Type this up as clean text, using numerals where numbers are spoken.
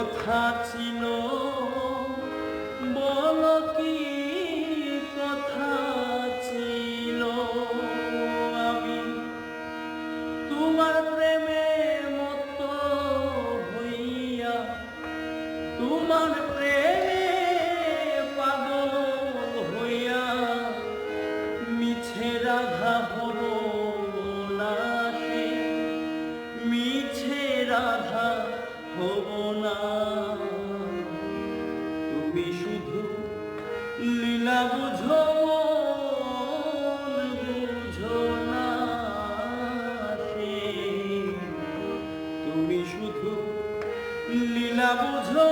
কথা ছিল বলো কি কথা ছিল আমি তোমার প্রেমে মত হইয়া তোমার প্রেমে পাগল হইয়া মিছে রাধা হব না সে মিছে রাধা হব না তুমি শুধু লীলা বুঝো বুঝো না সে তুমি শুধু লীলা বুঝো